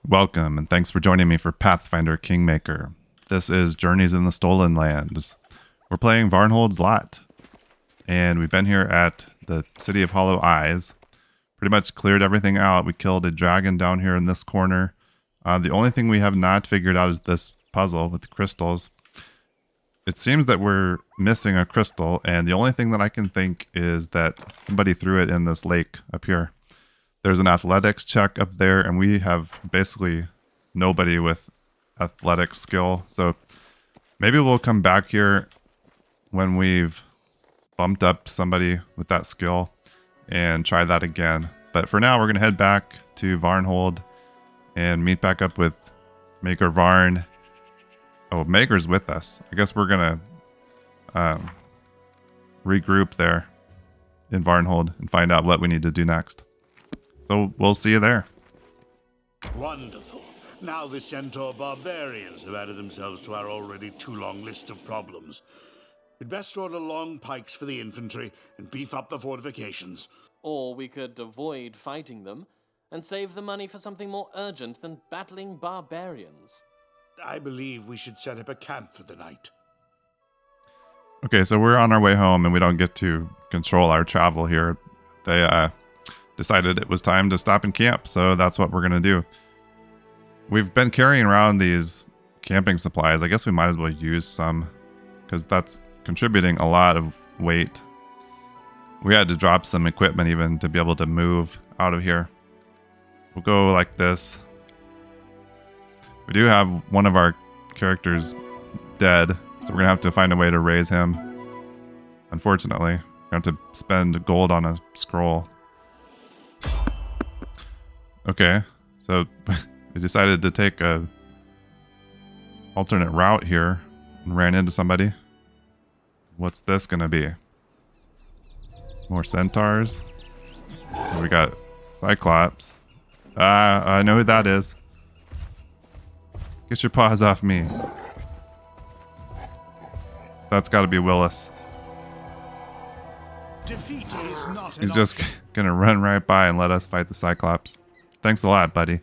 Welcome, and thanks for joining me for Pathfinder Kingmaker. This is Journeys in the Stolen Lands. We're playing Varnhold's Lot, and we've been here at the City of Hollow Eyes. Pretty much cleared everything out. We killed a dragon down here in this corner. The only thing we have not figured out is this puzzle with the crystals. It seems that we're missing a crystal, and the only thing that I can think is that somebody threw it in this lake up here. There's an athletics check up there, and we have basically nobody with athletic skill. So maybe we'll come back here when we've bumped up somebody with that skill and try that again. But for now, we're going to head back to Varnhold and meet back up with Maker Varn. Oh, Maker's with us. I guess we're going to regroup there in Varnhold and find out what we need to do next. So we'll see you there. Wonderful. Now the Centaur barbarians have added themselves to our already too long list of problems. We'd best order long pikes for the infantry and beef up the fortifications. Or we could avoid fighting them and save the money for something more urgent than battling barbarians. I believe we should set up a camp for the night. Okay, so we're on our way home and we don't get to control our travel here. They decided it was time to stop and camp, so that's what we're going to do. We've been carrying around these camping supplies. I guess we might as well use some because that's contributing a lot of weight. We had to drop some equipment even to be able to move out of here. We'll go like this. We do have one of our characters dead, so we're going to have to find a way to raise him. Unfortunately, we have to spend gold on a scroll. Okay, so we decided to take a alternate route here and ran into somebody. What's this gonna be? More centaurs. We got Cyclops. I know who that is. Get your paws off me. That's gotta be Willis. Defeat is not He's just gonna run right by and let us fight the Cyclops. Thanks a lot, buddy.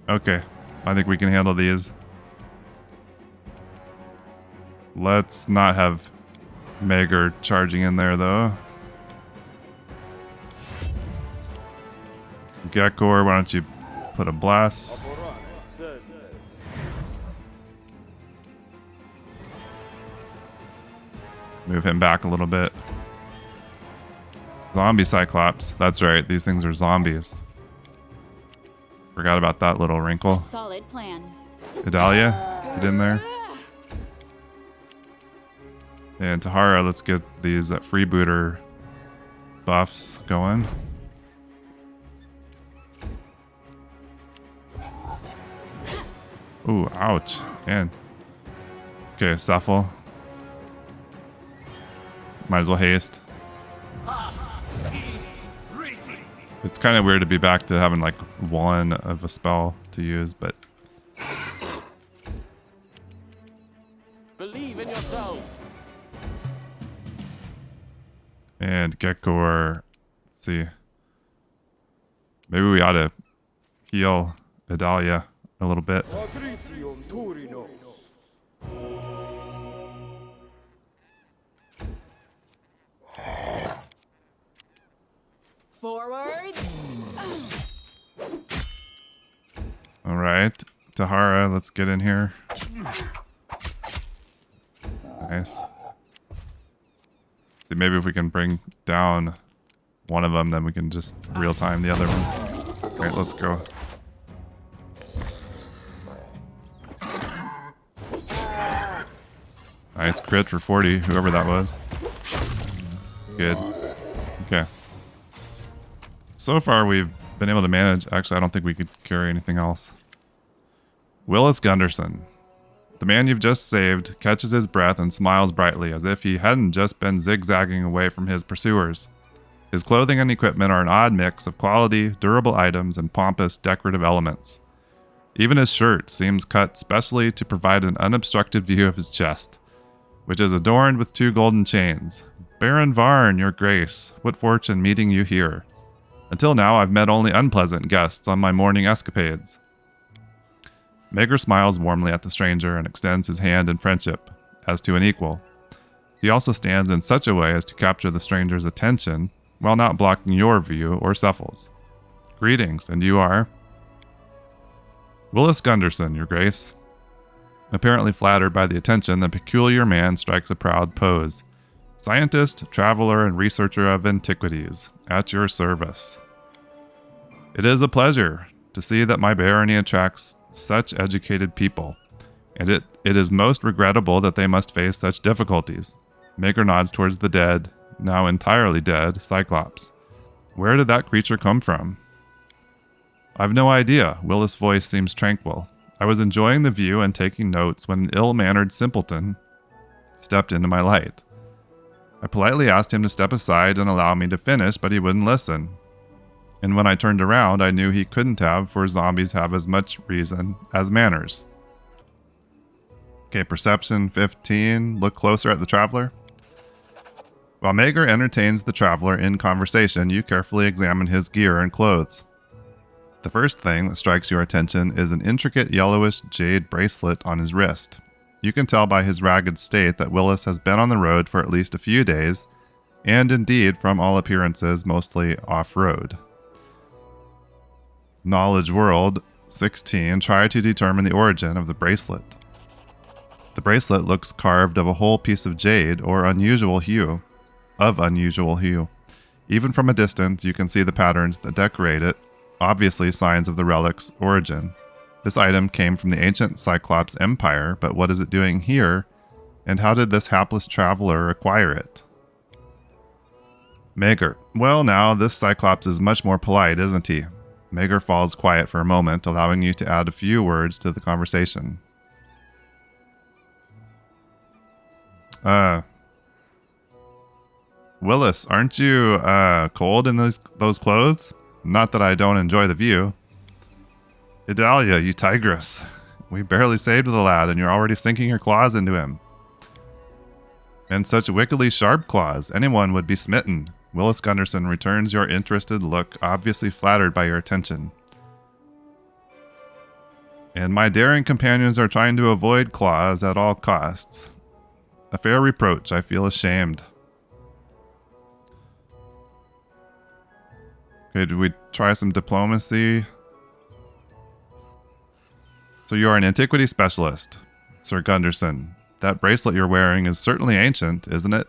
Okay, I think we can handle these. Let's not have Mager charging in there, though. Gekor, why don't you put a blast? Move him back a little bit. Zombie Cyclops. That's right, these things are zombies. Forgot about that little wrinkle. Solid plan. Idalia, get in there. And Tahara, let's get these freebooter buffs going. Ooh, ouch. And okay, Cephal. Might as well haste. It's kind of weird to be back to having like one of a spell to use, but Believe in yourselves. and Gekor, let's see. Maybe we ought to heal Idalia a little bit. Forwards. All right, Tahara, let's get in here. Nice. See, maybe if we can bring down one of them, then we can just real time the other one. All right, let's go. Nice crit for 40, whoever that was. Good. Okay. So far, we've been able to manage. Actually, I don't think we could carry anything else. Willis Gunderson. The man you've just saved catches his breath and smiles brightly as if he hadn't just been zigzagging away from his pursuers. His clothing and equipment are an odd mix of quality, durable items and pompous, decorative elements. Even his shirt seems cut specially to provide an unobstructed view of his chest, which is adorned with 2 golden chains. Baron Varn, your grace, what fortune meeting you here. Until now, I've met only unpleasant guests on my morning escapades. Mager smiles warmly at the stranger and extends his hand in friendship, as to an equal. He also stands in such a way as to capture the stranger's attention, while not blocking your view or Cephal's. Greetings, and you are? Willis Gunderson, your grace. Apparently flattered by the attention, the peculiar man strikes a proud pose. Scientist, traveler, and researcher of antiquities, at your service. It is a pleasure to see that my barony attracts such educated people, and it is most regrettable that they must face such difficulties. Maker nods towards the dead, now entirely dead, Cyclops. Where did that creature come from? I've no idea. Willis' voice seems tranquil. I was enjoying the view and taking notes when an ill-mannered simpleton stepped into my light. I politely asked him to step aside and allow me to finish, but he wouldn't listen. And when I turned around, I knew he couldn't have, for zombies have as much reason as manners. Okay, perception 15. Look closer at the traveler. While Mager entertains the traveler in conversation, you carefully examine his gear and clothes. The first thing that strikes your attention is an intricate yellowish jade bracelet on his wrist. You can tell by his ragged state that Willis has been on the road for at least a few days, and indeed, from all appearances, mostly off-road. Knowledge World 16. Try to determine the origin of the bracelet. The bracelet looks carved of a whole piece of jade or unusual hue. Even from a distance, you can see the patterns that decorate it, obviously signs of the relic's origin. This item came from the ancient Cyclops Empire, but what is it doing here, and how did this hapless traveler acquire it? Mager. Well now, this Cyclops is much more polite, isn't he? Mager falls quiet for a moment, allowing you to add a few words to the conversation. Willis, aren't you, cold in those clothes? Not that I don't enjoy the view. Idalia, you tigress. We barely saved the lad, and you're already sinking your claws into him. And such wickedly sharp claws, anyone would be smitten. Willis Gunderson returns your interested look, obviously flattered by your attention. And my daring companions are trying to avoid claws at all costs. A fair reproach, I feel ashamed. Okay, did we try some diplomacy? So you are an antiquity specialist, Sir Gunderson. That bracelet you're wearing is certainly ancient, isn't it?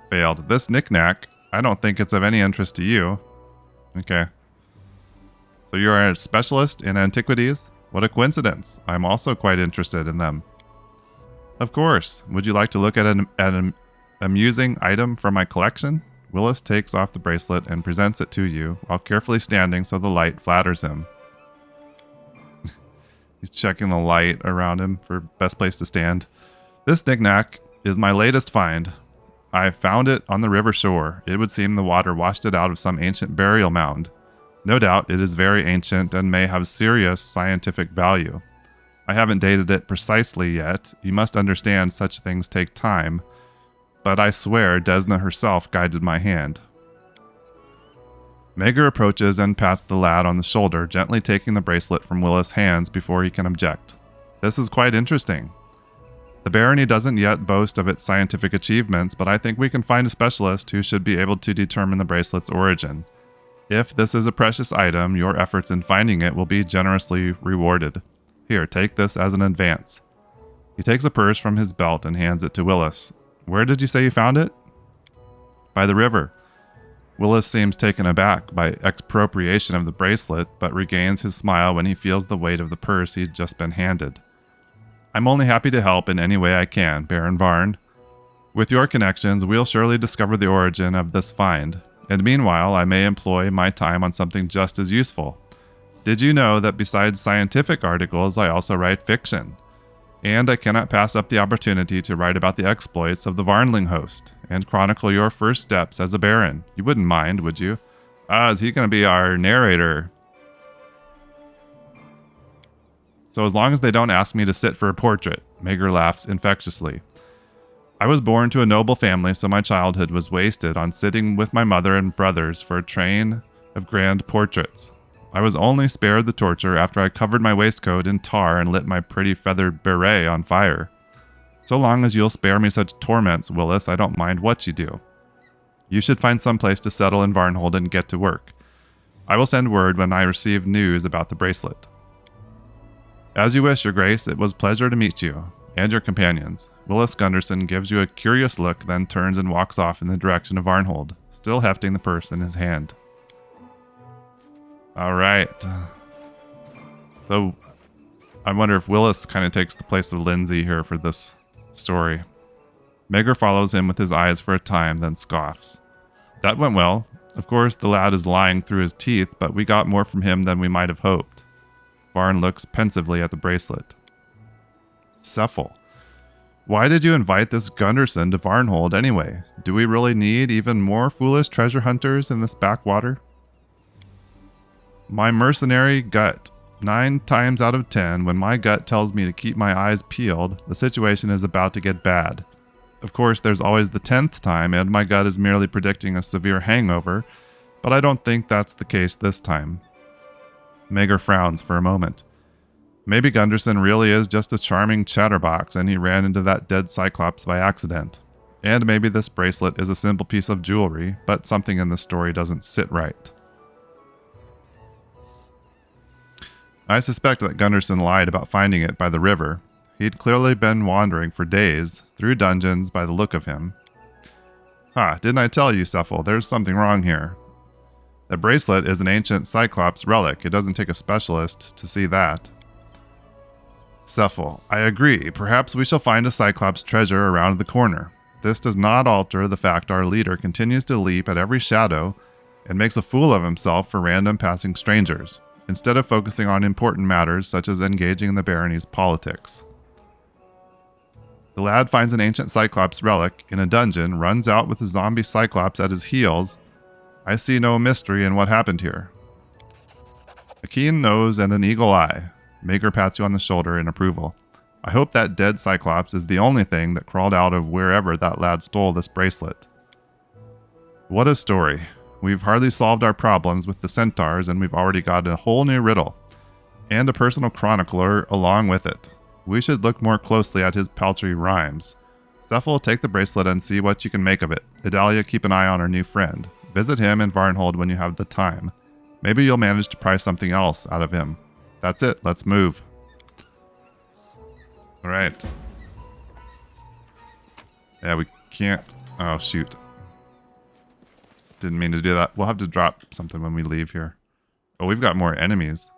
Failed. This knick-knack, I don't think it's of any interest to you. Okay. So you are a specialist in antiquities? What a coincidence. I'm also quite interested in them. Of course. Would you like to look at an amusing item from my collection? Willis takes off the bracelet and presents it to you, while carefully standing so the light flatters him. He's checking the light around him for best place to stand. This knick-knack is my latest find. I found it on the river shore. It would seem the water washed it out of some ancient burial mound. No doubt it is very ancient and may have serious scientific value. I haven't dated it precisely yet. You must understand such things take time. But I swear Desna herself guided my hand. Mager approaches and pats the lad on the shoulder, gently taking the bracelet from Willis' hands before he can object. This is quite interesting. The barony doesn't yet boast of its scientific achievements, but I think we can find a specialist who should be able to determine the bracelet's origin. If this is a precious item, your efforts in finding it will be generously rewarded. Here, take this as an advance. He takes a purse from his belt and hands it to Willis. Where did you say you found it? By the river. Willis seems taken aback by expropriation of the bracelet, but regains his smile when he feels the weight of the purse he'd just been handed. I'm only happy to help in any way I can, Baron Varn. With your connections, we'll surely discover the origin of this find, and meanwhile I may employ my time on something just as useful. Did you know that besides scientific articles, I also write fiction? And I cannot pass up the opportunity to write about the exploits of the Varnling host, and chronicle your first steps as a baron. You wouldn't mind, would you? Is he going to be our narrator? So as long as they don't ask me to sit for a portrait, Mager laughs infectiously. I was born to a noble family, so my childhood was wasted on sitting with my mother and brothers for a train of grand portraits. I was only spared the torture after I covered my waistcoat in tar and lit my pretty feathered beret on fire. So long as you'll spare me such torments, Willis, I don't mind what you do. You should find some place to settle in Varnhold and get to work. I will send word when I receive news about the bracelet. As you wish, Your Grace. It was a pleasure to meet you and your companions. Willis Gunderson gives you a curious look, then turns and walks off in the direction of Varnhold, still hefting the purse in his hand. All right. So, I wonder if Willis kind of takes the place of Lindsay here for this story. Mager follows him with his eyes for a time, then scoffs. That went well. Of course, the lad is lying through his teeth, but we got more from him than we might have hoped. Varn looks pensively at the bracelet. Cephal. Why did you invite this Gunderson to Varnhold anyway? Do we really need even more foolish treasure hunters in this backwater? My mercenary gut. 9 times out of 10, when my gut tells me to keep my eyes peeled, the situation is about to get bad. Of course, there's always the 10th time, and my gut is merely predicting a severe hangover, but I don't think that's the case this time. Mager frowns for a moment. Maybe Gunderson really is just a charming chatterbox and he ran into that dead Cyclops by accident. And maybe this bracelet is a simple piece of jewelry, but something in the story doesn't sit right. I suspect that Gunderson lied about finding it by the river. He'd clearly been wandering for days, through dungeons by the look of him. Didn't I tell you, Cephal, there's something wrong here. The bracelet is an ancient Cyclops relic. It doesn't take a specialist to see that. Cephal, I agree. Perhaps we shall find a Cyclops treasure around the corner. This does not alter the fact our leader continues to leap at every shadow and makes a fool of himself for random passing strangers, instead of focusing on important matters such as engaging in the barony's politics. The lad finds an ancient Cyclops relic in a dungeon, runs out with a zombie Cyclops at his heels. I see no mystery in what happened here. A keen nose and an eagle eye. Mager pats you on the shoulder in approval. I hope that dead Cyclops is the only thing that crawled out of wherever that lad stole this bracelet. What a story. We've hardly solved our problems with the centaurs and we've already got a whole new riddle. And a personal chronicler along with it. We should look more closely at his paltry rhymes. Cephal, take the bracelet and see what you can make of it. Idalia, keep an eye on our new friend. Visit him in Varnhold when you have the time. Maybe you'll manage to pry something else out of him. That's it. Let's move. All right. Yeah, we can't. Oh, shoot. Didn't mean to do that. We'll have to drop something when we leave here. Oh, we've got more enemies.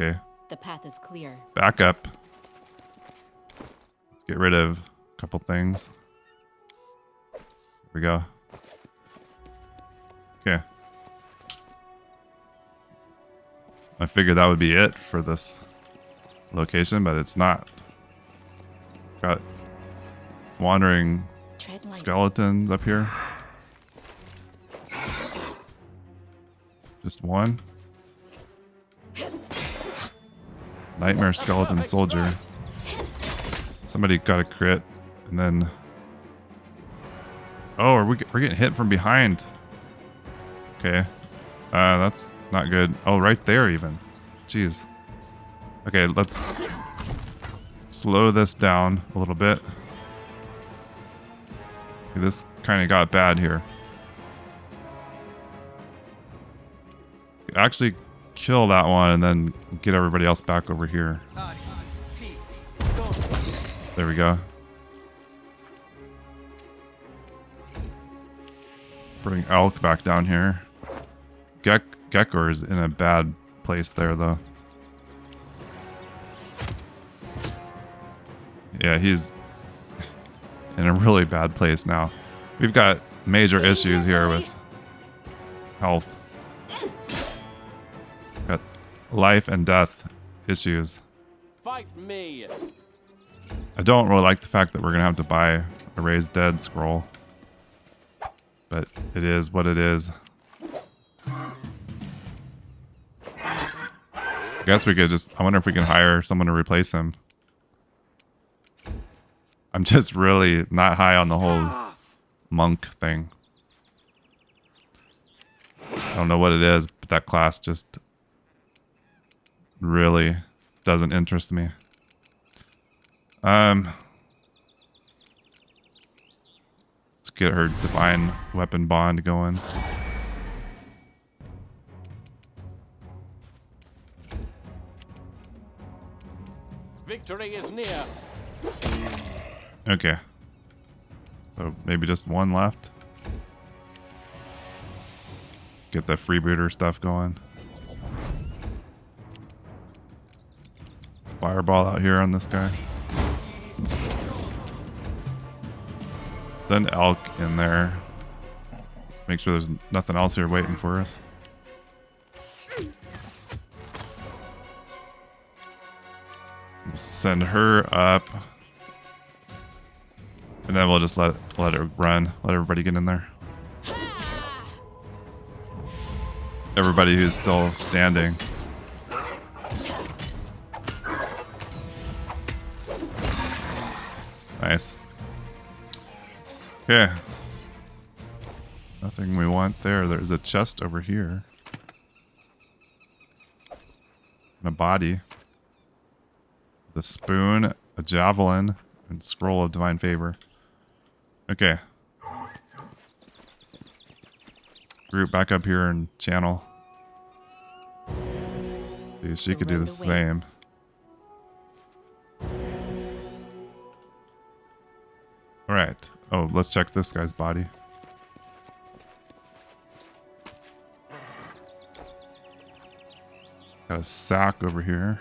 Okay. The path is clear. Back up. Let's get rid of a couple things. Here we go. Okay. I figured that would be it for this location, but it's not. Got wandering skeletons up here. Just one. Nightmare skeleton soldier. Somebody got a crit, and then. Oh, we're getting hit from behind. Okay, that's not good. Oh, right there even. Jeez. Okay, let's slow this down a little bit. Okay, this kind of got bad here. Actually kill that one and then get everybody else back over here. There we go. Bring Elk back down here. Gekor is in a bad place there, though. Yeah, he's in a really bad place now. We've got major issues here with health. Got life and death issues. Fight me. I don't really like the fact that we're going to have to buy a raised dead scroll. But it is what it is. I guess we could just... I wonder if we can hire someone to replace him. I'm just really not high on the whole monk thing. I don't know what it is, but that class just really doesn't interest me. Let's get her divine weapon bond going. Victory is near. Okay. So maybe just one left. Get the freebooter stuff going. Fireball out here on this guy. Send elk in there. Make sure there's nothing else here waiting for us. Send her up. And then we'll just let it run. Let everybody get in there. Everybody who's still standing. Nice. Okay. Nothing we want there. There's a chest over here. And a body. The spoon, a javelin, and scroll of divine favor. Okay. Group back up here and channel. See if she could do the same. Alright. Oh, let's check this guy's body. Got a sack over here.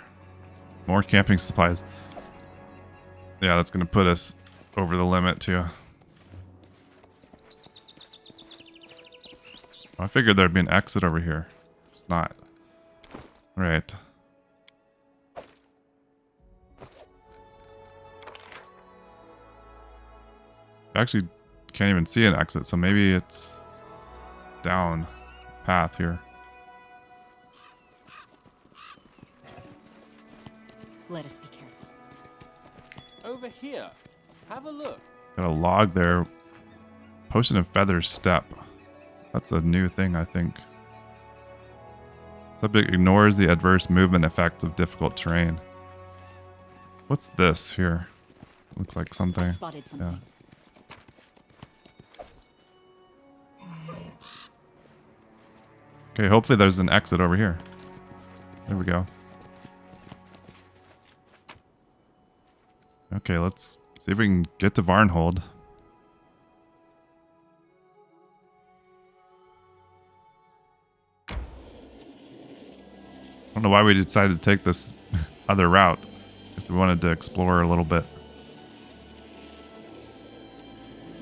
More camping supplies. Yeah, that's going to put us over the limit too. I figured there'd be an exit over here. It's not. Alright. I actually can't even see an exit, so maybe it's down path here. Let us be careful. Over here. Have a look. Got a log there. Potion of Feathers Step. That's a new thing, I think. Subject ignores the adverse movement effects of difficult terrain. What's this here? Looks like something. I spotted something. Yeah. Okay, hopefully there's an exit over here. There we go. Okay, let's see if we can get to Varnhold. I don't know why we decided to take this other route. Guess we wanted to explore a little bit.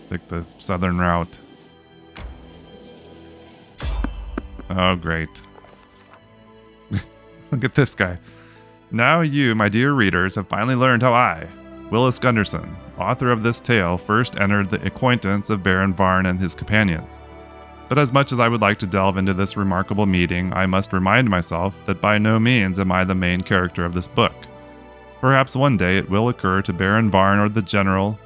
Take the southern route. Oh, great. Look at this guy. Now you, my dear readers, have finally learned how I, Willis Gunderson, author of this tale, first entered the acquaintance of Baron Varn and his companions. But as much as I would like to delve into this remarkable meeting, I must remind myself that by no means am I the main character of this book. Perhaps one day it will occur to Baron Varn or the General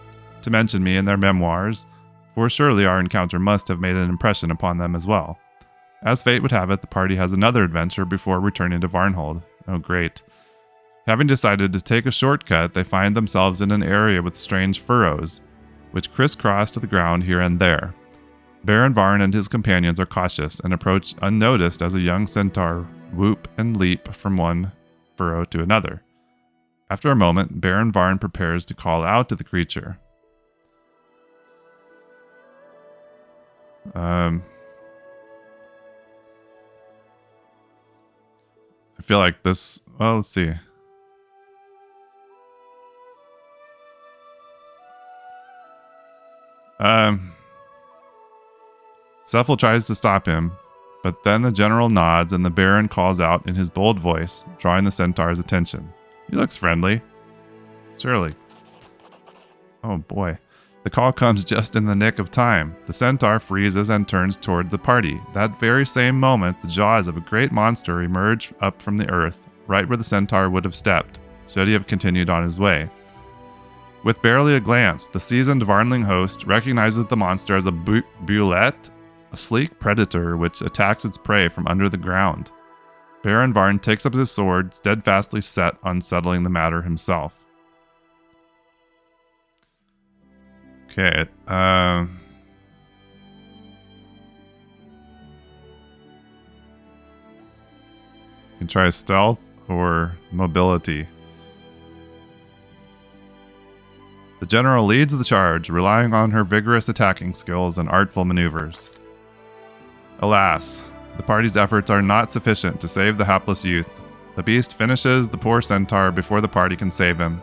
to mention me in their memoirs, for surely our encounter must have made an impression upon them as well. As fate would have it, the party has another adventure before returning to Varnhold. Oh, great. Having decided to take a shortcut, they find themselves in an area with strange furrows, which crisscross to the ground here and there. Baron Varn and his companions are cautious and approach unnoticed as a young centaur whoop and leap from one furrow to another. After a moment, Baron Varn prepares to call out to the creature. I feel like this... Well, let's see. Cephal tries to stop him, but then the general nods and the Baron calls out in his bold voice, drawing the centaur's attention. He looks friendly. Surely. Oh boy. The call comes just in the nick of time. The centaur freezes and turns toward the party. That very same moment, the jaws of a great monster emerge up from the earth, right where the centaur would have stepped, should he have continued on his way. With barely a glance, the seasoned Varnling host recognizes the monster as a bulette, a sleek predator which attacks its prey from under the ground. Baron Varn takes up his sword, steadfastly set on settling the matter himself. Okay, you can try stealth or mobility. The general leads the charge, relying on her vigorous attacking skills and artful maneuvers. Alas, the party's efforts are not sufficient to save the hapless youth. The beast finishes the poor centaur before the party can save him.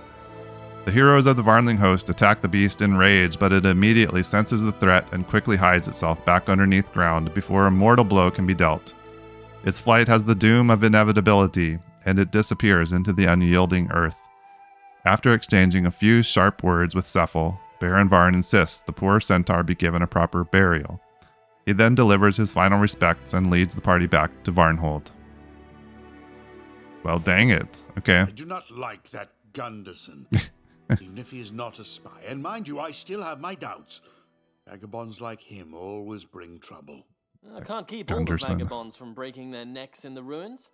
The heroes of the Varnling host attack the beast in rage, but it immediately senses the threat and quickly hides itself back underneath ground before a mortal blow can be dealt. Its flight has the doom of inevitability, and it disappears into the unyielding earth. After exchanging a few sharp words with Cephal, Baron Varn insists the poor centaur be given a proper burial. He then delivers his final respects and leads the party back to Varnhold. Well, dang it. Okay. I do not like that Gunderson, even if he is not a spy. And mind you, I still have my doubts. Vagabonds like him always bring trouble. I can't keep all the vagabonds from breaking their necks in the ruins.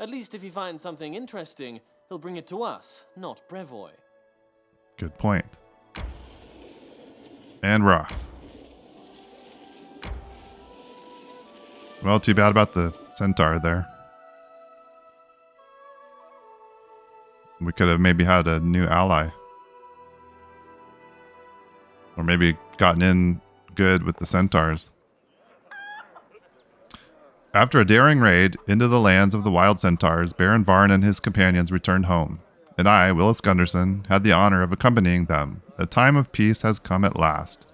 At least if he finds something interesting, he'll bring it to us, not Brevoy. Good point. And Roth. Well, too bad about the centaur there. We could have maybe had a new ally. Or maybe gotten in good with the centaurs. After a daring raid into the lands of the wild centaurs, Baron Varn and his companions returned home, and I, Willis Gunderson, had the honor of accompanying them. A time of peace has come at last.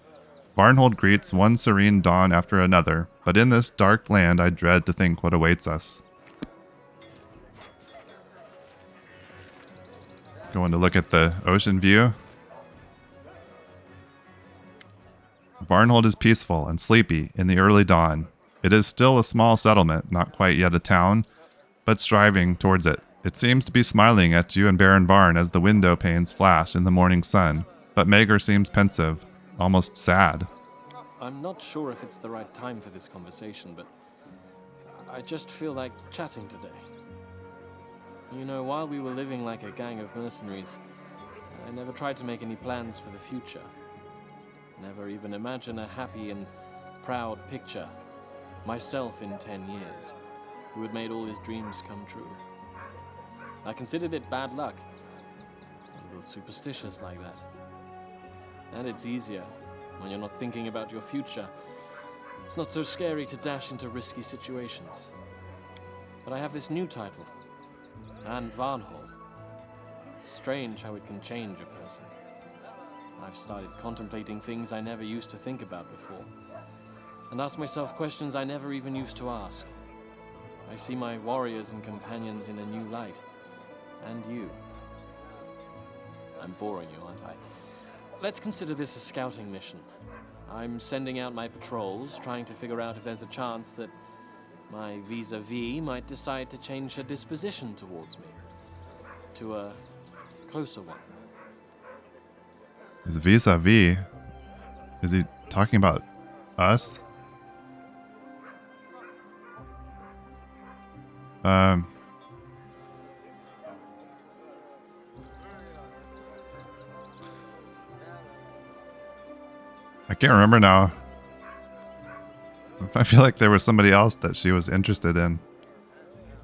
Varnhold greets one serene dawn after another, but in this dark land I dread to think what awaits us. Going to look at the ocean view. Varnhold is peaceful and sleepy in the early dawn. It is still a small settlement, not quite yet a town, but striving towards it. It seems to be smiling at you and Baron Varn as the window panes flash in the morning sun, but Maegor seems pensive, almost sad. I'm not sure if it's the right time for this conversation, but I just feel like chatting today. You know, while we were living like a gang of mercenaries, I never tried to make any plans for the future. Never even imagine a happy and proud picture. Myself in 10 years, who had made all his dreams come true. I considered it bad luck. A little superstitious like that. And it's easier when you're not thinking about your future. It's not so scary to dash into risky situations. But I have this new title, and Varnhold. It's strange how it can change a person. I've started contemplating things I never used to think about before. And ask myself questions I never even used to ask. I see my warriors and companions in a new light. And you. I'm boring you, aren't I? Let's consider this a scouting mission. I'm sending out my patrols, trying to figure out if there's a chance that my vis-a-vis might decide to change her disposition towards me. To a closer one. His vis-a-vis? Is he talking about us? I can't remember now. I feel like there was somebody else that she was interested in.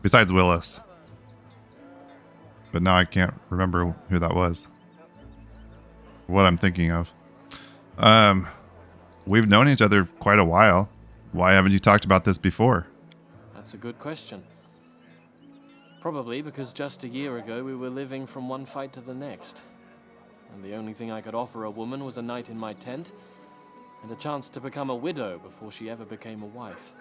Besides Willis. But now I can't remember who that was. What I'm thinking of. We've known each other quite a while. Why haven't you talked about this before? That's a good question. Probably because just a year ago we were living from one fight to the next. And the only thing I could offer a woman was a night in my tent and a chance to become a widow before she ever became a wife.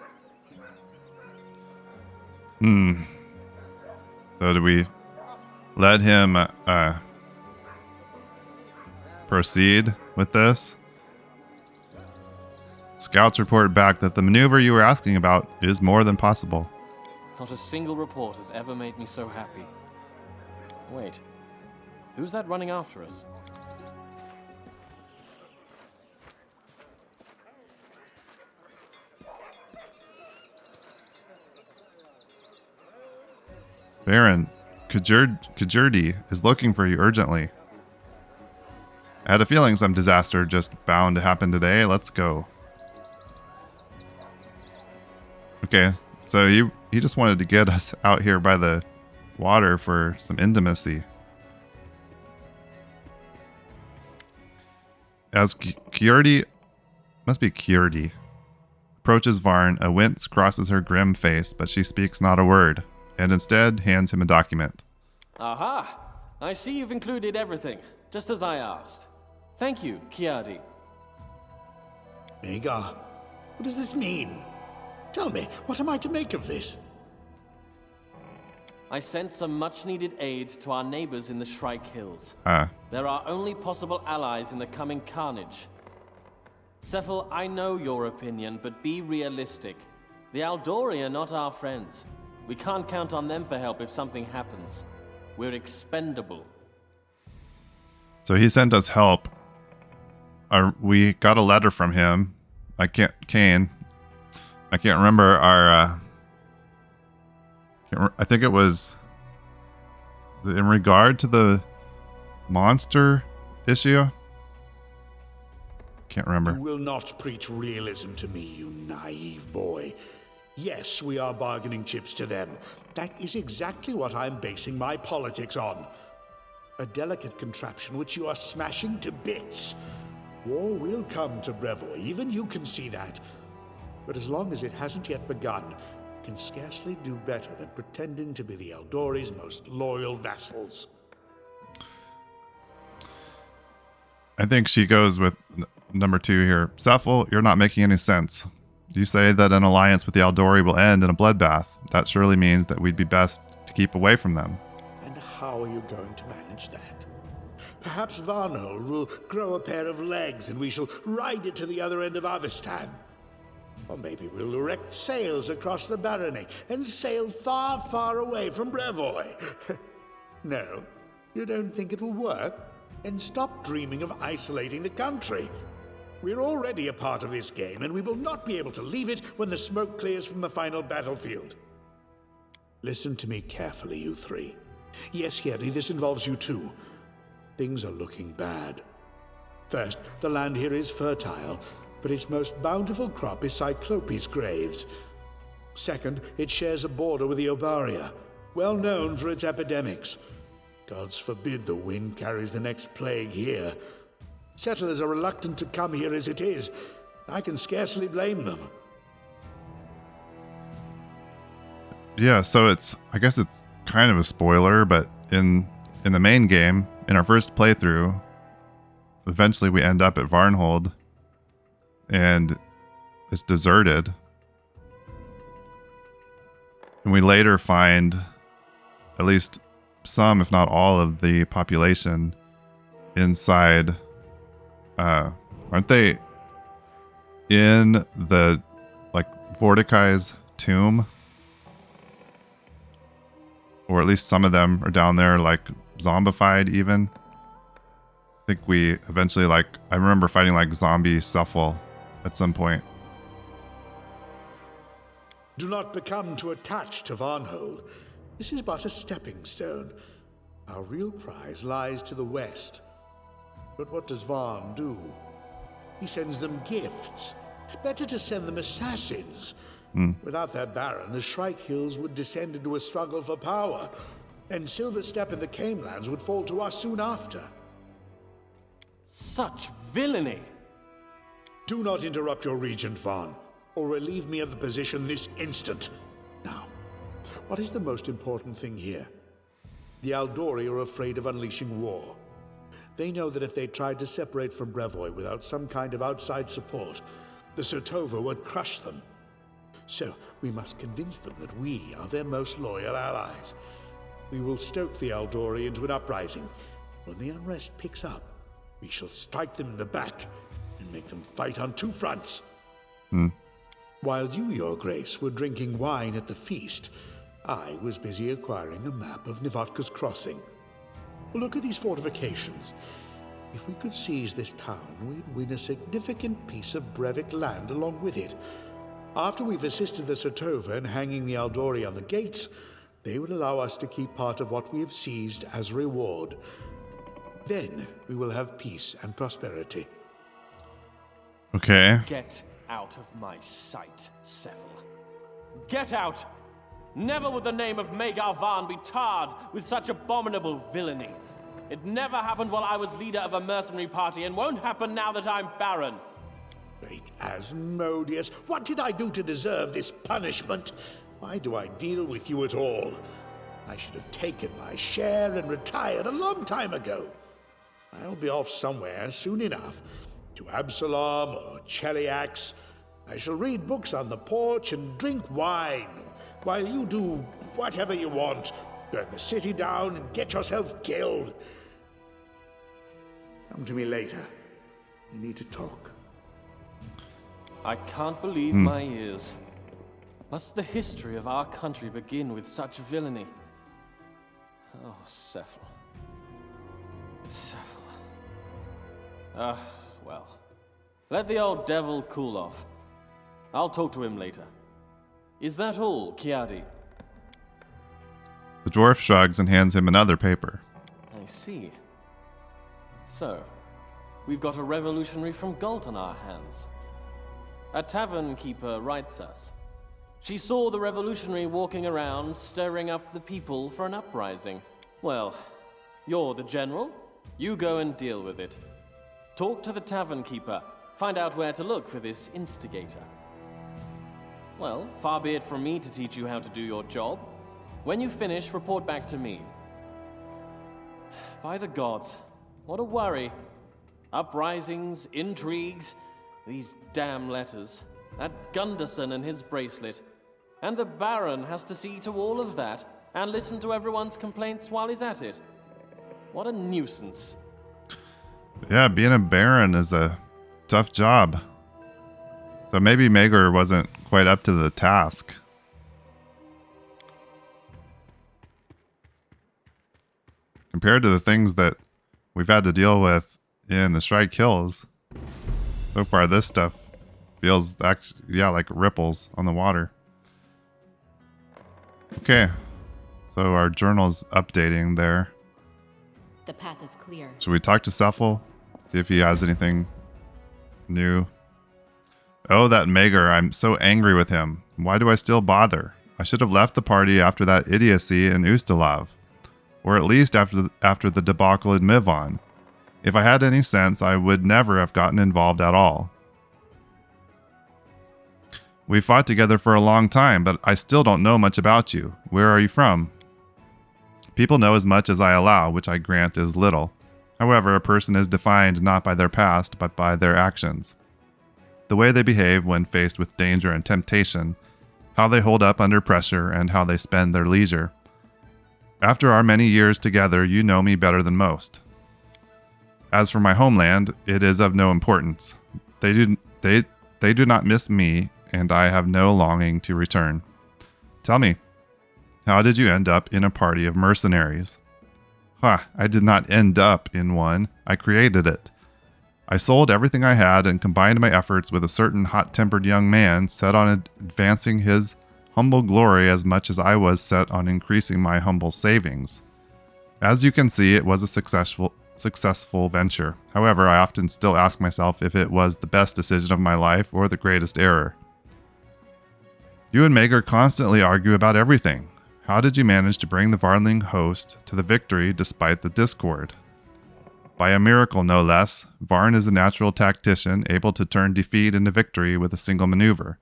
So do we let him proceed with this? Scouts report back that the maneuver you were asking about is more than possible. Not a single report has ever made me so happy. Wait, who's that running after us? Baron, Kajurdi is looking for you urgently. I had a feeling some disaster just bound to happen today. Let's go. Okay, so he just wanted to get us out here by the water for some intimacy. As Kjordi, must be Kjordi, approaches Varn, a wince crosses her grim face, but she speaks not a word, and instead hands him a document. Aha! I see you've included everything, just as I asked. Thank you, Kjordi. Agar, what does this mean? Tell me, what am I to make of this? I sent some much-needed aid to our neighbors in the Shrike Hills. Ah, They're our only possible allies in the coming carnage. Cephal, I know your opinion, but be realistic. The Aldori are not our friends. We can't count on them for help if something happens. We're expendable. so he sent us help. We got a letter from him. I can't remember our. I think it was in regard to the monster issue. Can't remember. You will not preach realism to me, you naive boy. Yes, we are bargaining chips to them. That is exactly what I'm basing my politics on. A delicate contraption which you are smashing to bits. War will come to Brevoy, even you can see that. But as long as it hasn't yet begun, it can scarcely do better than pretending to be the Eldori's most loyal vassals. I think she goes with number 2 here. Cephal, you're not making any sense. You say that an alliance with the Aldori will end in a bloodbath. That surely means that we'd be best to keep away from them. And how are you going to manage that? Perhaps Varnhold will grow a pair of legs and we shall ride it to the other end of Avestan. Or maybe we'll erect sails across the barony and sail far, far away from Brevoy. No, you don't think it will work? And stop dreaming of isolating the country. We're already a part of this game, and we will not be able to leave it when the smoke clears from the final battlefield. Listen to me carefully, you three. Yes, Jerry, this involves you too. Things are looking bad. First, the land here is fertile, but its most bountiful crop is Cyclopes graves. Second, it shares a border with the Obaria, well known for its epidemics. Gods forbid the wind carries the next plague here. Settlers are reluctant to come here as it is. I can scarcely blame them. Yeah, so I guess it's kind of a spoiler, but in the main game, in our first playthrough, eventually we end up at Varnhold, and it's deserted. And we later find at least some, if not all, of the population inside. Aren't they in the Vorticai's tomb? Or at least some of them are down there, zombified even. I think we eventually, I remember fighting zombie Cephal at some point. Do not become too attached to Varnhold. This is but a stepping stone. Our real prize lies to the west. But what does Varn do? He sends them gifts. Better to send them assassins. Without their Baron, the Shrike Hills would descend into a struggle for power, and Silverstep and the Canelands would fall to us soon after. Such villainy! Do not interrupt your regent, Varn, or relieve me of the position this instant. Now, what is the most important thing here? The Aldori are afraid of unleashing war. They know that if they tried to separate from Brevoy without some kind of outside support, the Sotova would crush them. So, we must convince them that we are their most loyal allies. We will stoke the Aldori into an uprising. When the unrest picks up, we shall strike them in the back and make them fight on two fronts. While you, Your Grace, were drinking wine at the feast, I was busy acquiring a map of Nivotka's Crossing. Look at these fortifications. If we could seize this town, we'd win a significant piece of Brevik land along with it. After we've assisted the Sotova in hanging the Aldori on the gates, They will allow us to keep part of what we have seized as reward. Then we will have peace and prosperity. Okay. Get out of my sight, Sephel. Get out! Never would the name of Magar Varn be tarred with such abominable villainy. It never happened while I was leader of a mercenary party, and won't happen now that I'm Baron. Great Asmodeus, what did I do to deserve this punishment? Why do I deal with you at all? I should have taken my share and retired a long time ago. I'll be off somewhere soon enough. To Absalom or Cheliax. I shall read books on the porch and drink wine, while you do whatever you want. Burn the city down and get yourself killed. Come to me later. We need to talk. I can't believe my ears. Must the history of our country begin with such villainy? Oh, Sephel. Sephel. Well. Let the old devil cool off. I'll talk to him later. Is that all, Kiadi? The dwarf shrugs and hands him another paper. I see. So, we've got a revolutionary from Galt on our hands. A tavern keeper writes us. She saw the revolutionary walking around, stirring up the people for an uprising. Well, you're the general. You go and deal with it. Talk to the tavern keeper. Find out where to look for this instigator. Well, far be it from me to teach you how to do your job. When you finish, report back to me. By the gods, what a worry. Uprisings, intrigues, these damn letters. That Gunderson and his bracelet. And the Baron has to see to all of that, and listen to everyone's complaints while he's at it. What a nuisance. Yeah, being a baron is a tough job. So maybe Magar wasn't quite up to the task. Compared to the things that we've had to deal with in the Strike Hills, so far this stuff feels actually, yeah, like ripples on the water. Okay, so our journal's updating there. The path is clear. Should we talk to Sephel? See if he has anything new. Oh, that Magar. I'm so angry with him. Why do I still bother? I should have left the party after that idiocy in Ustalav. Or at least after the debacle in Mivon. If I had any sense, I would never have gotten involved at all. We fought together for a long time, but I still don't know much about you. Where are you from? People know as much as I allow, which I grant is little. However, a person is defined not by their past, but by their actions. The way they behave when faced with danger and temptation, how they hold up under pressure, and how they spend their leisure. After our many years together, you know me better than most. As for my homeland, it is of no importance. They do not miss me, and I have no longing to return. Tell me, how did you end up in a party of mercenaries? I did not end up in one. I created it. I sold everything I had and combined my efforts with a certain hot-tempered young man set on advancing his humble glory as much as I was set on increasing my humble savings. As you can see, it was a successful venture. However, I often still ask myself if it was the best decision of my life or the greatest error. You and Magar constantly argue about everything. How did you manage to bring the Varnling host to the victory despite the discord? By a miracle, no less. Varn is a natural tactician, able to turn defeat into victory with a single maneuver.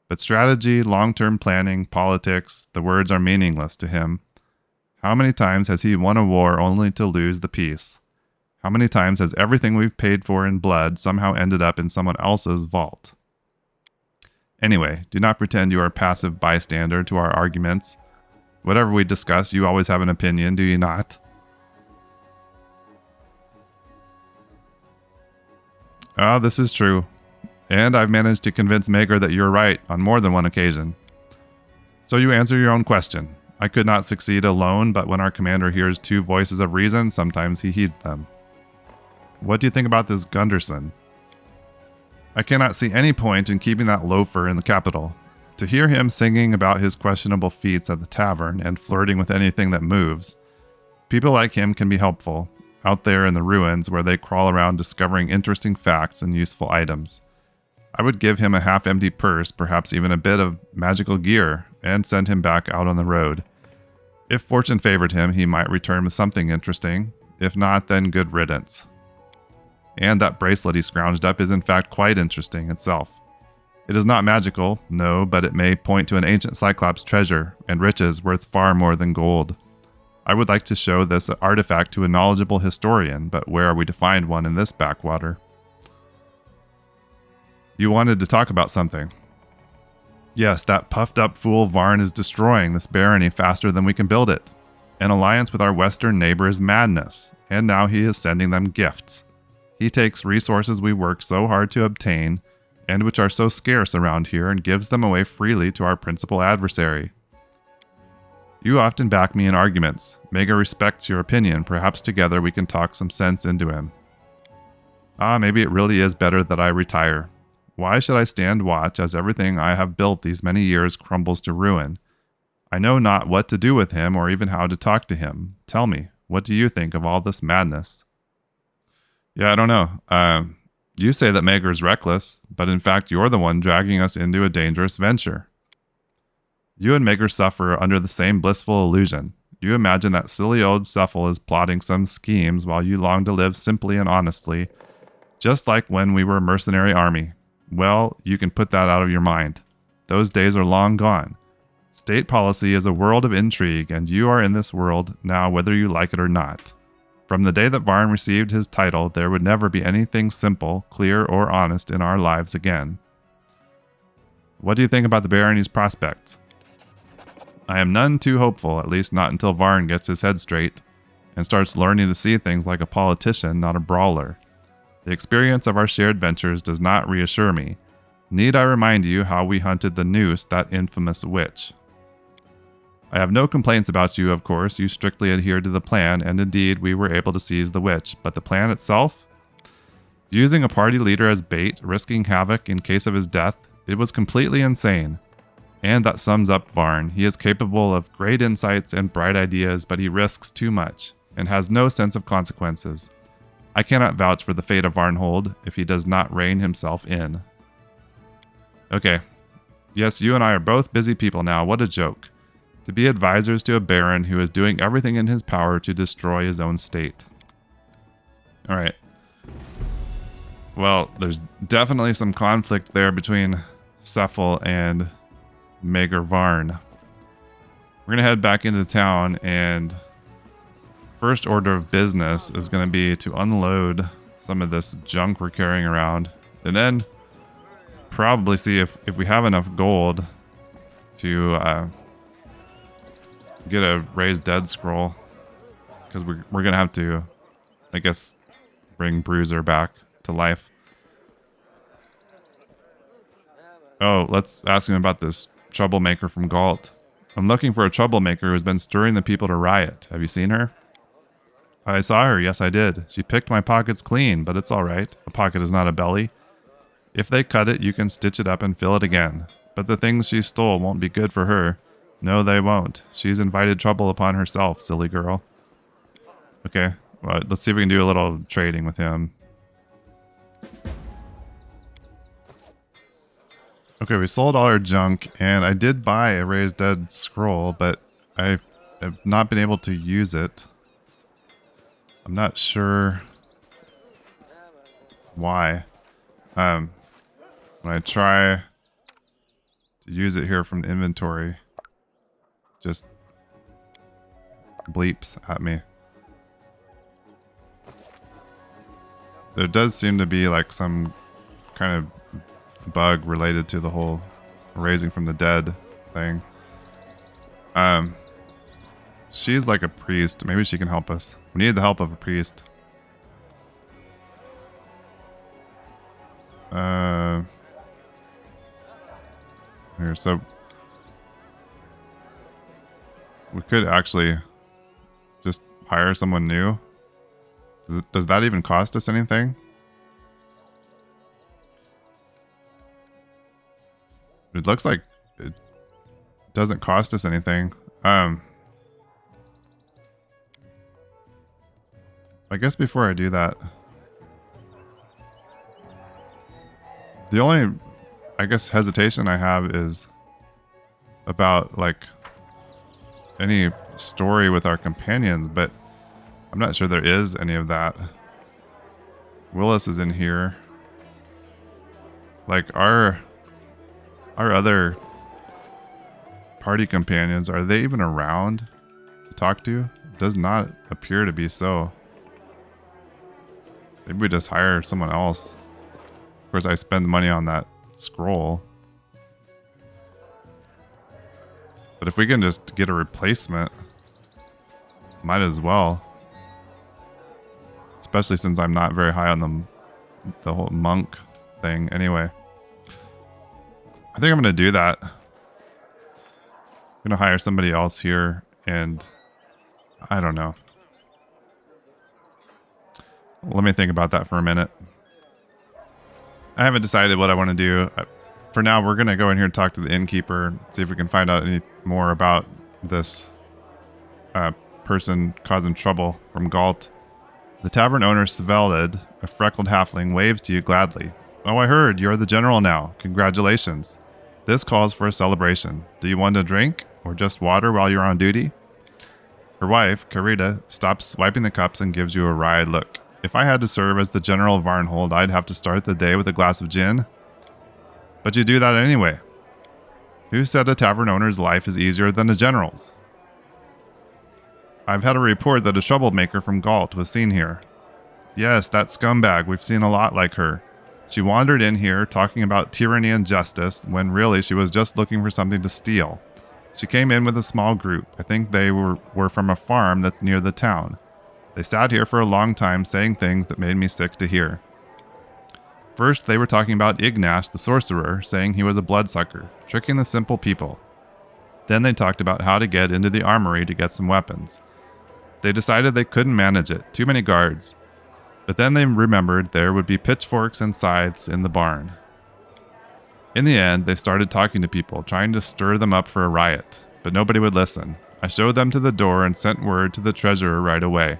But strategy, long-term planning, politics, the words are meaningless to him. How many times has he won a war only to lose the peace? How many times has everything we've paid for in blood somehow ended up in someone else's vault? Anyway, do not pretend you are a passive bystander to our arguments. Whatever we discuss, you always have an opinion, do you not? This is true. And I've managed to convince Magar that you're right on more than one occasion. So you answer your own question. I could not succeed alone, but when our commander hears two voices of reason, sometimes he heeds them. What do you think about this Gunderson? I cannot see any point in keeping that loafer in the capital. To hear him singing about his questionable feats at the tavern and flirting with anything that moves, people like him can be helpful out there in the ruins where they crawl around discovering interesting facts and useful items. I would give him a half-empty purse, perhaps even a bit of magical gear, and send him back out on the road. If fortune favored him, he might return with something interesting. If not, then good riddance. And that bracelet he scrounged up is in fact quite interesting itself. It is not magical, no, but it may point to an ancient Cyclops treasure and riches worth far more than gold. I would like to show this artifact to a knowledgeable historian, but where are we to find one in this backwater? You wanted to talk about something. Yes, that puffed up fool Varn is destroying this barony faster than we can build it. An alliance with our western neighbor is madness, and now he is sending them gifts. He takes resources we work so hard to obtain, and which are so scarce around here, and gives them away freely to our principal adversary. You often back me in arguments. Mega respects your opinion. Perhaps together we can talk some sense into him. Maybe it really is better that I retire. Why should I stand watch as everything I have built these many years crumbles to ruin? I know not what to do with him or even how to talk to him. Tell me, what do you think of all this madness? Yeah, I don't know. You say that Mager is reckless, but in fact you're the one dragging us into a dangerous venture. You and Mager suffer under the same blissful illusion. You imagine that silly old Cephal is plotting some schemes while you long to live simply and honestly, just like when we were a mercenary army. Well, you can put that out of your mind. Those days are long gone. State policy is a world of intrigue, and you are in this world now whether you like it or not. From the day that Varn received his title, there would never be anything simple, clear, or honest in our lives again. What do you think about the barony's prospects? I am none too hopeful, at least not until Varn gets his head straight and starts learning to see things like a politician, not a brawler. The experience of our shared ventures does not reassure me. Need I remind you how we hunted the Noose, that infamous witch? I have no complaints about you, of course. You strictly adhered to the plan, and indeed we were able to seize the witch. But the plan itself? Using a party leader as bait, risking havoc in case of his death, it was completely insane. And that sums up Varn. He is capable of great insights and bright ideas, but he risks too much, and has no sense of consequences. I cannot vouch for the fate of Varnhold if he does not rein himself in. Okay. Yes, you and I are both busy people now. What a joke. To be advisors to a baron who is doing everything in his power to destroy his own state. Alright. Well, there's definitely some conflict there between Cephal and Mager Varn. We're going to head back into town, and first order of business is going to be to unload some of this junk we're carrying around, and then probably see if we have enough gold to get a raised dead scroll, because we're gonna have to, I guess, bring Bruiser back to life. Oh, let's ask him about this troublemaker from Galt. I'm looking for a troublemaker who's been stirring the people to riot. Have you seen her? I saw her, yes I did. She picked my pockets clean, but it's alright. A pocket is not a belly. If they cut it, you can stitch it up and fill it again. But the things she stole won't be good for her. No, they won't. She's invited trouble upon herself, silly girl. Okay, well, let's see if we can do a little trading with him. Okay, we sold all our junk, and I did buy a raised dead scroll, but I have not been able to use it. I'm not sure why. When I try to use it here from the inventory, just bleeps at me. There does seem to be like some kind of bug related to the whole raising from the dead thing. She's like a priest. Maybe she can help us. We need the help of a priest. Here, so we could actually just hire someone new. Does that even cost us anything? It looks like it doesn't cost us anything. I guess before I do that, the only, I guess, hesitation I have is about like any story with our companions, but I'm not sure there is any of that. Willis is in here. Like our other party companions, are they even around to talk to? Does not appear to be so. Maybe we just hire someone else. Of course, I spend money on that scroll. But if we can just get a replacement, might as well. Especially since I'm not very high on the whole monk thing anyway. I think I'm going to do that. I'm going to hire somebody else here, and I don't know. Let me think about that for a minute. I haven't decided what I want to do. For now, we're going to go in here and talk to the innkeeper, see if we can find out any more about this person causing trouble from Galt. The tavern owner, Svelid, a freckled halfling, waves to you gladly. Oh, I heard. You're the general now. Congratulations. This calls for a celebration. Do you want a drink or just water while you're on duty? Her wife, Carita, stops wiping the cups and gives you a wry look. If I had to serve as the general of Varnhold, I'd have to start the day with a glass of gin. But you do that anyway. Who said a tavern owner's life is easier than a general's? I've had a report that a troublemaker from Galt was seen here. Yes, that scumbag. We've seen a lot like her. She wandered in here talking about tyranny and justice when really she was just looking for something to steal. She came in with a small group. I think they were from a farm that's near the town. They sat here for a long time saying things that made me sick to hear. First, they were talking about Ignash the sorcerer, saying he was a bloodsucker, tricking the simple people. Then they talked about how to get into the armory to get some weapons. They decided they couldn't manage it, too many guards. But then they remembered there would be pitchforks and scythes in the barn. In the end, they started talking to people, trying to stir them up for a riot, but nobody would listen. I showed them to the door and sent word to the treasurer right away.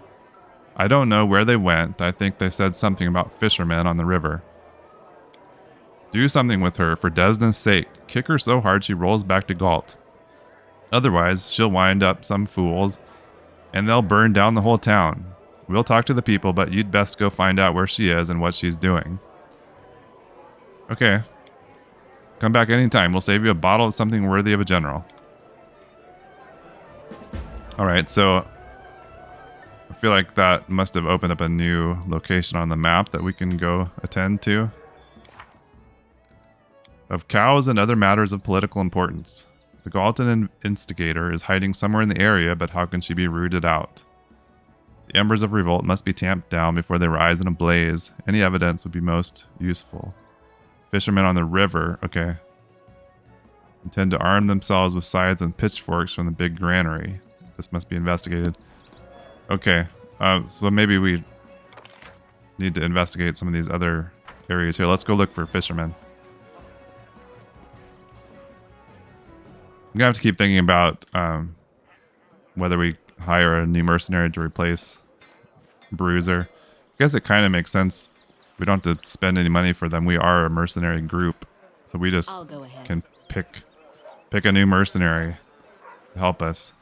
I don't know where they went. I think they said something about fishermen on the river. Do something with her, for Desna's sake. Kick her so hard she rolls back to Galt. Otherwise, she'll wind up some fools, and they'll burn down the whole town. We'll talk to the people, but you'd best go find out where she is and what she's doing. Okay. Come back anytime. We'll save you a bottle of something worthy of a general. Alright, so I feel like that must have opened up a new location on the map that we can go attend to. Of cows and other matters of political importance. The Galton instigator is hiding somewhere in the area, but how can she be rooted out? The embers of revolt must be tamped down before they rise in a blaze. Any evidence would be most useful. Fishermen on the river, okay. Intend to arm themselves with scythes and pitchforks from the big granary. This must be investigated. Okay, so maybe we need to investigate some of these other areas here. Let's go look for fishermen. I'm gonna have to keep thinking about whether we hire a new mercenary to replace Bruiser. I guess it kind of makes sense. We don't have to spend any money for them. We are a mercenary group, so we just can pick a new mercenary to help us.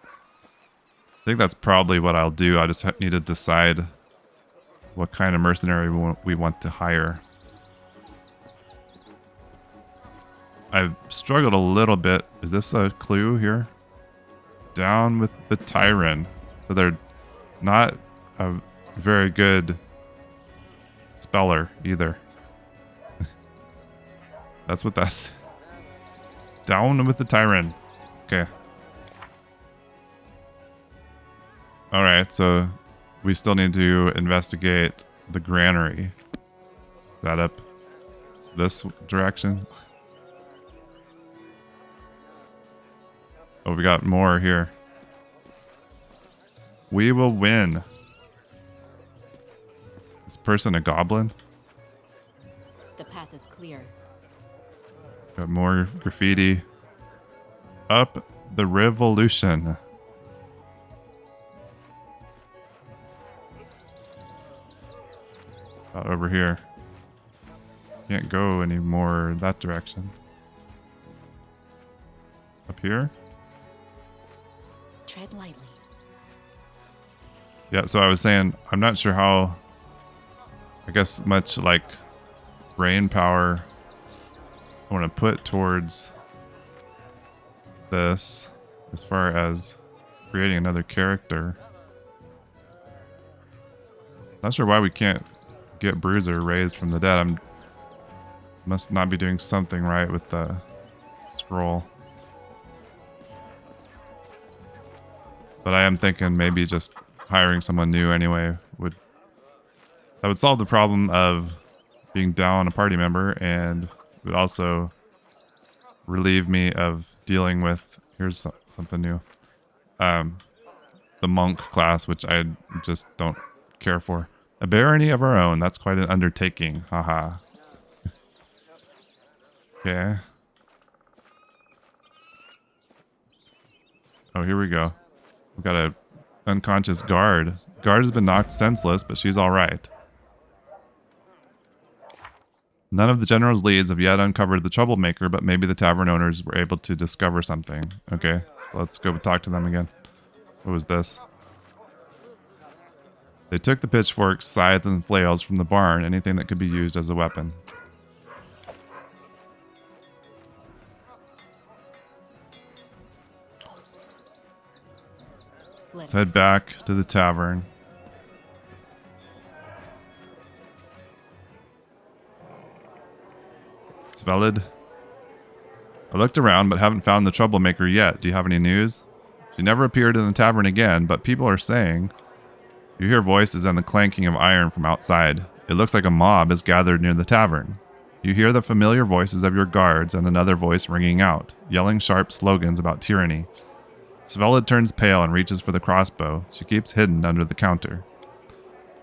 I think that's probably what I'll do. I just need to decide what kind of mercenary we want to hire. I've struggled a little bit. Is this a clue here? Down with the Tyrant. So they're not a very good speller either. That's what that's. Down with the Tyrant. Okay. Alright, so we still need to investigate the granary. Is that up this direction? Oh, we got more here. We will win. This person a goblin? The path is clear. Got more graffiti. Up the revolution. Out over here. Can't go anymore that direction. Up here? Tread lightly. Yeah, so I was saying, I'm not sure how, I guess, much like brain power I want to put towards this as far as creating another character. Not sure why we can't get Bruiser raised from the dead. I must not be doing something right with the scroll. But I am thinking maybe just hiring someone new anyway would solve the problem of being down a party member, and would also relieve me of dealing with, here's something new, the monk class, which I just don't care for. A barony of our own, that's quite an undertaking, haha. Okay. Oh, here we go. We've got a unconscious guard. Guard has been knocked senseless, but she's alright. None of the general's leads have yet uncovered the troublemaker, but maybe the tavern owners were able to discover something. Okay, let's go talk to them again. What was this? They took the pitchforks, scythe, and flails from the barn, anything that could be used as a weapon. Let's head back to the tavern. It's valid. I looked around but haven't found the troublemaker yet. Do you have any news? She never appeared in the tavern again, but people are saying... You hear voices and the clanking of iron from outside. It looks like a mob is gathered near the tavern. You hear the familiar voices of your guards and another voice ringing out, yelling sharp slogans about tyranny. Svelid turns pale and reaches for the crossbow. She keeps hidden under the counter.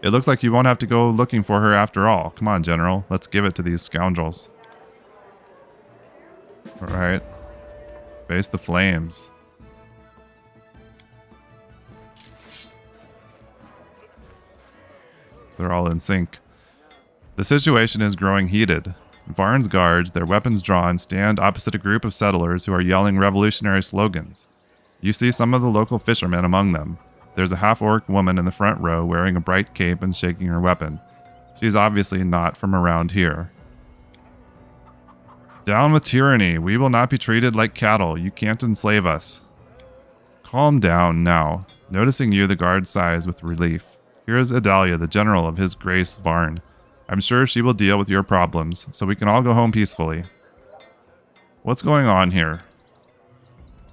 It looks like you won't have to go looking for her after all. Come on, General. Let's give it to these scoundrels. Alright. Face the flames. They're all in sync. The situation is growing heated. Varn's guards, their weapons drawn, stand opposite a group of settlers who are yelling revolutionary slogans. You see some of the local fishermen among them. There's a half-orc woman in the front row wearing a bright cape and shaking her weapon. She's obviously not from around here. Down with tyranny. We will not be treated like cattle. You can't enslave us. Calm down now. Noticing you, the guard sighs with relief. Here is Adalia, the general of His Grace Varn. I'm sure she will deal with your problems, so we can all go home peacefully. What's going on here?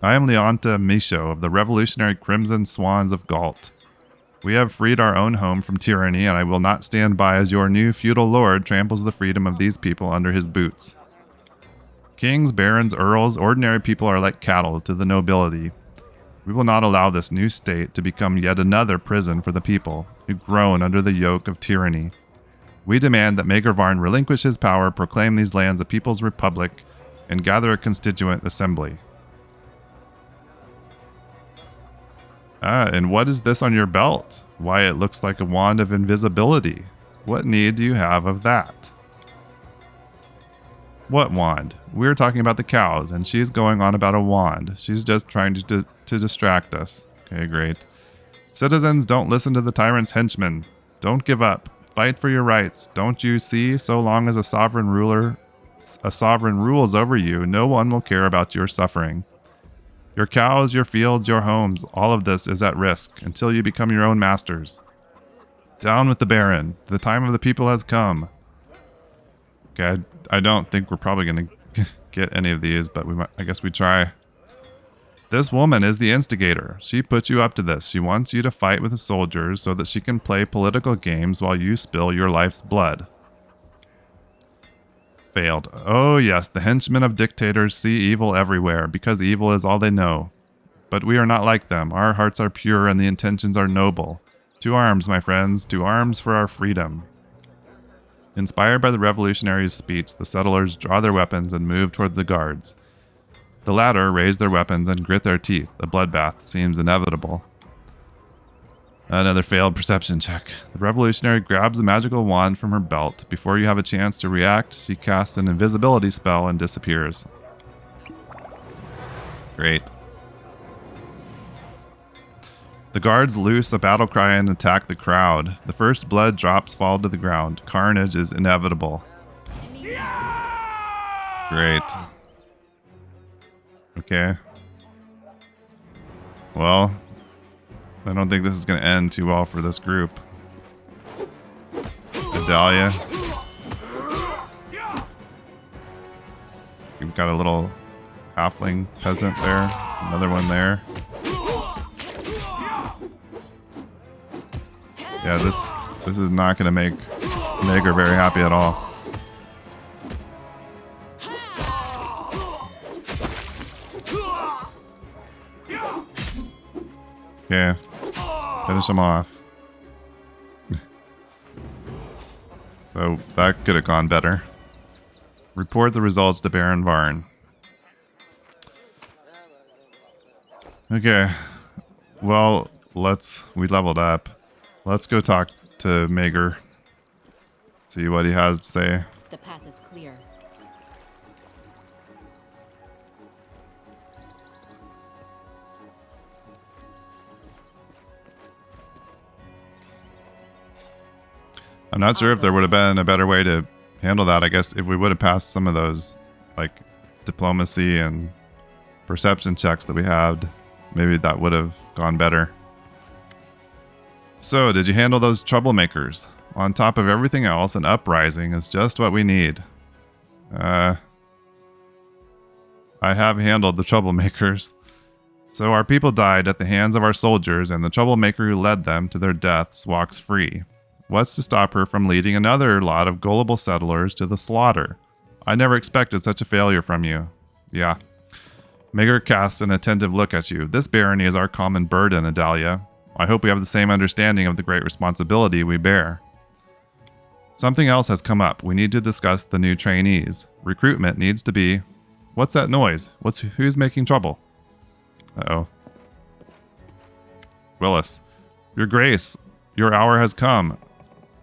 I am Leonta Micho of the revolutionary Crimson Swans of Galt. We have freed our own home from tyranny, and I will not stand by as your new feudal lord tramples the freedom of these people under his boots. Kings, barons, earls, ordinary people are like cattle to the nobility. We will not allow this new state to become yet another prison for the people who groan under the yoke of tyranny. We demand that Maker Varn relinquish his power, proclaim these lands a people's republic, and gather a constituent assembly. And what is this on your belt? Why, it looks like a wand of invisibility. What need do you have of that? What wand? We're talking about the cows, and she's going on about a wand. She's just trying to distract us. Okay, great. Citizens, don't listen to the tyrant's henchmen. Don't give up. Fight for your rights. Don't you see, so long as a sovereign rules over you, no one will care about your suffering. Your cows, your fields, your homes, all of this is at risk until you become your own masters. Down with the Baron. The time of the people has come. Okay, I don't think we're probably going to get any of these, but I guess we try. This woman is the instigator. She put you up to this. She wants you to fight with the soldiers so that she can play political games while you spill your life's blood. Failed. Oh yes, the henchmen of dictators see evil everywhere because evil is all they know. But we are not like them. Our hearts are pure and the intentions are noble. To arms, my friends. To arms for our freedom. Inspired by the revolutionary's speech, the settlers draw their weapons and move toward the guards. The latter raise their weapons and grit their teeth. A bloodbath seems inevitable. Another failed perception check. The revolutionary grabs a magical wand from her belt. Before you have a chance to react, she casts an invisibility spell and disappears. Great. The guards loose a battle cry and attack the crowd. The first blood drops fall to the ground. Carnage is inevitable. Great. Okay. Well, I don't think this is going to end too well for this group. Adalia. We've got a little halfling peasant there. Another one there. Yeah, this is not going to make her very happy at all. Okay, finish him off. So that could have gone better. Report the results to Baron Varn. Okay, well, we leveled up. Let's go talk to Mager. See what he has to say. The path is clear. I'm not sure if there would have been a better way to handle that. I guess if we would have passed some of those, like, diplomacy and perception checks that we had, maybe that would have gone better. So, did you handle those troublemakers? On top of everything else, an uprising is just what we need. I have handled the troublemakers. So our people died at the hands of our soldiers, and the troublemaker who led them to their deaths walks free. What's to stop her from leading another lot of gullible settlers to the slaughter? I never expected such a failure from you. Yeah. Mager casts an attentive look at you. This barony is our common burden, Adalia. I hope we have the same understanding of the great responsibility we bear. Something else has come up. We need to discuss the new trainees. Recruitment needs to be... What's that noise? Who's making trouble? Uh-oh. Willis. Your Grace, your hour has come.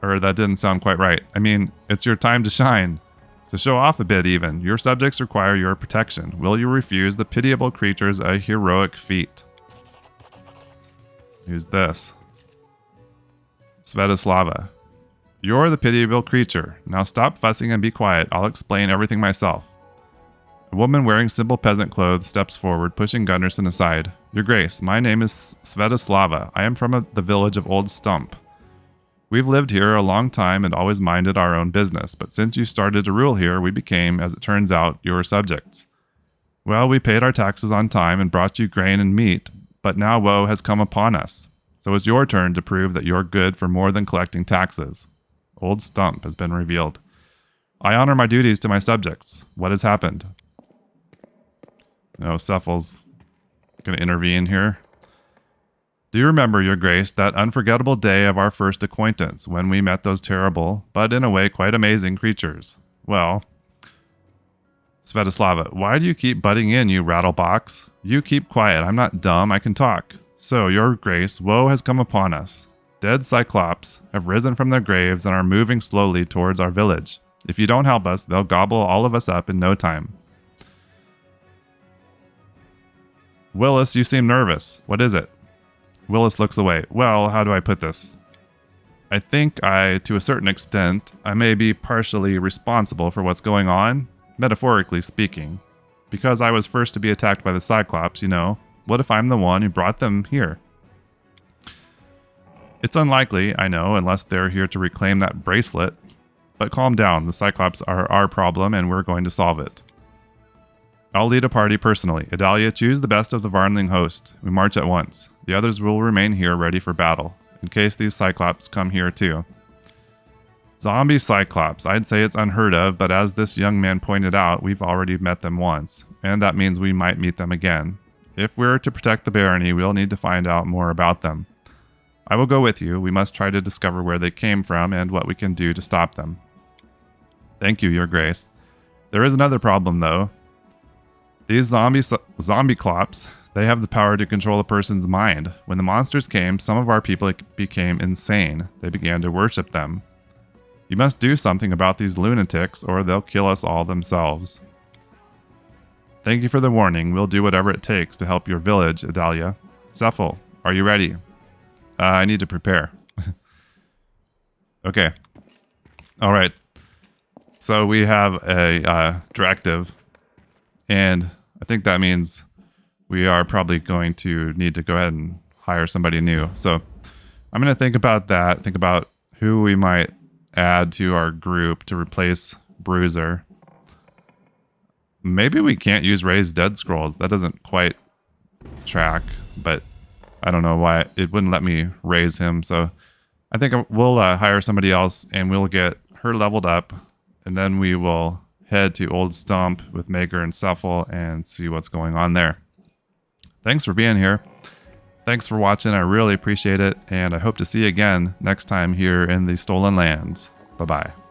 Or that didn't sound quite right. I mean, it's your time to shine. To show off a bit even. Your subjects require your protection. Will you refuse the pitiable creatures a heroic feat? Who's this? Svetoslava. You're the pitiable creature. Now stop fussing and be quiet. I'll explain everything myself. A woman wearing simple peasant clothes steps forward, pushing Gunderson aside. Your Grace, my name is Svetoslava. I am from the village of Old Stump. We've lived here a long time and always minded our own business, but since you started to rule here, we became, as it turns out, your subjects. Well, we paid our taxes on time and brought you grain and meat, but now woe has come upon us. So it's your turn to prove that you're good for more than collecting taxes. Old Stump has been revealed. I honor my duties to my subjects. What has happened? No, Cephal's going to intervene here. Do you remember, Your Grace, that unforgettable day of our first acquaintance when we met those terrible, but in a way quite amazing creatures? Well, Svetoslava, why do you keep butting in, you rattlebox? You keep quiet. I'm not dumb. I can talk. So, Your Grace, woe has come upon us. Dead Cyclops have risen from their graves and are moving slowly towards our village. If you don't help us, they'll gobble all of us up in no time. Willis, you seem nervous. What is it? Willis looks away. Well, how do I put this? I think to a certain extent, I may be partially responsible for what's going on, metaphorically speaking. Because I was first to be attacked by the Cyclops, you know. What if I'm the one who brought them here? It's unlikely, I know, unless they're here to reclaim that bracelet. But calm down, the Cyclops are our problem and we're going to solve it. I'll lead a party personally. Adalia, choose the best of the Varnling host. We march at once. The others will remain here ready for battle, in case these Cyclops come here too. Zombie Cyclops. I'd say it's unheard of, but as this young man pointed out, we've already met them once, and that means we might meet them again. If we're to protect the barony, we'll need to find out more about them. I will go with you. We must try to discover where they came from and what we can do to stop them. Thank you, Your Grace. There is another problem, though. These zombie clops, they have the power to control a person's mind. When the monsters came, some of our people became insane. They began to worship them. You must do something about these lunatics, or they'll kill us all themselves. Thank you for the warning. We'll do whatever it takes to help your village, Adalia. Cephal, are you ready? I need to prepare. Okay. All right. So we have a directive, and I think that means we are probably going to need to go ahead and hire somebody new. So I'm going to think about that, think about who we might add to our group to replace Bruiser. Maybe we can't use Raised Dead Scrolls. That doesn't quite track, but I don't know why it wouldn't let me raise him. So I think we'll hire somebody else and we'll get her leveled up, and then we will head to Old Stump with Maker and Cephal and see what's going on there. Thanks for being here. Thanks for watching. I really appreciate it, and I hope to see you again next time here in the Stolen Lands. Bye-bye.